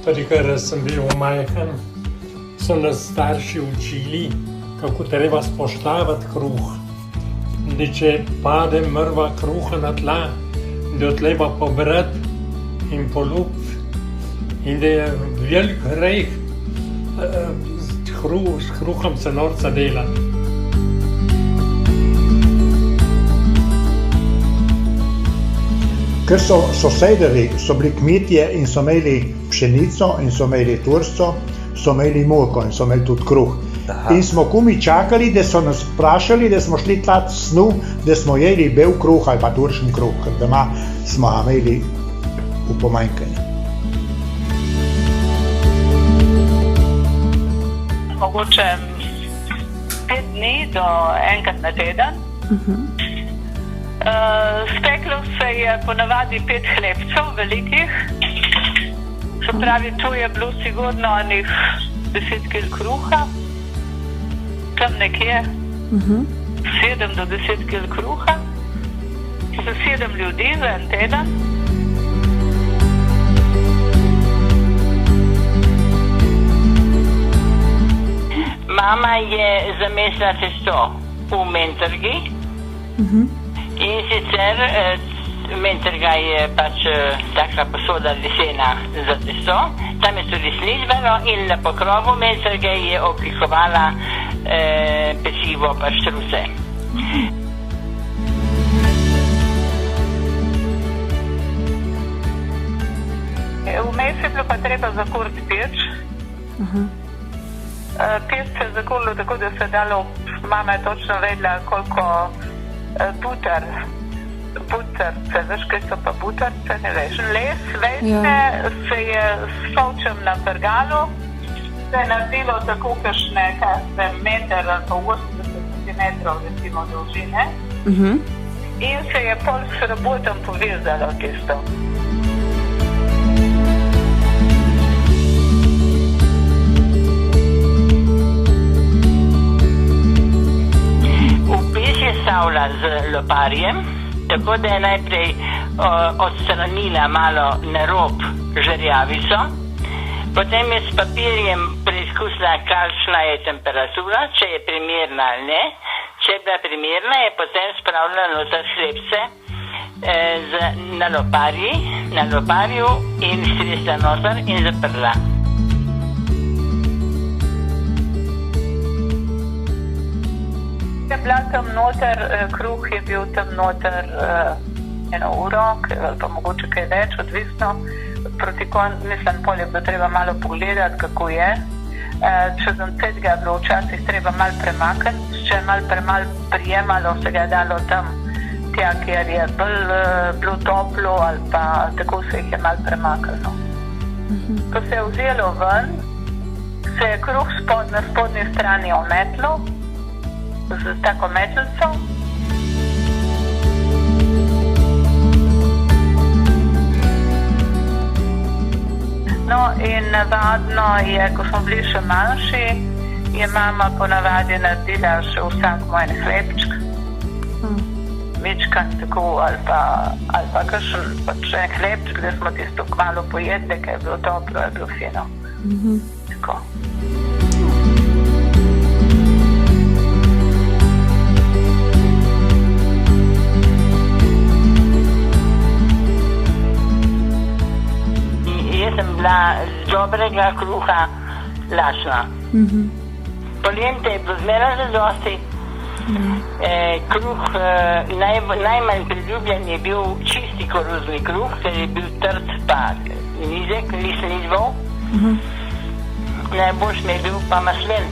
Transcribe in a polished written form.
Odkar sem bil majhen, so nas starši učili, kako treba spoštavati kruh. Da če pade mrva kruha na tla, da jo treba pobrati in polupiti. In da je velik greh s kruhom se norca delati. Ker so sosedeli, so bili kmetje in so imeli pšenico in so imeli turšco, so imeli moko in so imeli tudi kruh. Aha. In smo kumi čakali, da so nas vprašali, da smo šli tlat snu, da smo jeli bel kruh ali pa turšen kruh, ker doma smo imeli v pomanjkanju. Mogoče 5 dni do enkrat na teden. Speklo se je ponavadi 5 hlebcev velikih, se pravi, tu je bilo sigurno onih 10 kil kruha, tam nekje 7 do 10 kil kruha, za 7 ljudi za en teden. Mama je zamesila testo v mentrgi. In sicer mentrga je pač takšna posoda lesena za testo, tam je tudi slizbeno in na pokrovu mentrge je oblikovala pecivo pa štruse. Vmes je bilo pa treba zakuriti peč. Peč se je zakurilo tako, da se je dalo, mama je točno vedela, koliko butarce, veš, kaj so pa butarce, ne veš, les, vejce, se je s solčem na pergalu, se je naredilo tako kakšne meter ali pa 80 centimetrov, recimo, dolžine, in se je pol s rabotom povezalo tisto. Stavila z loparjem, tako da je najprej odstranila malo na rob žerjavico, potem je s papirjem preizkusila, kakšna je temperatura, če je primerna ali ne. Če je bila primerna, je potem spravila noter hlebce na loparju in stresla noter in zaprla. Je bila tam noter, kruh je bil tam noter 1 uro, ali pa mogoče kaj več, odvisno. Mislim, pol je bilo treba malo pogledati, kako je. Čez ga je bilo včasih treba malo premakniti, če je malo prijemalo, se ga je dalo tam tja, kjer je bilo toplo, ali pa tako se jih je malo premaknilo. Ko se je vzelo ven, se je kruh na spodnji strani ometlo, z tako metljico. No in navadno je, ko smo bili še manjši, je mama ponavadi naredila še vsakmu en hlebček. Večkrat tako ali pa kakšen pač en hlebček, da smo tisto kmalu pojedli, ker je bilo toplo, je bilo fino. Tako. Sem bila z dobrega kruha lačna. Poljente je bilo zmeraj za dosti. Kruh, najmanj priljubljen je bil čisti koruzni kruh, ker je bil trd pa nizek, nisem izval. Najboljši mi je bil pa maslen.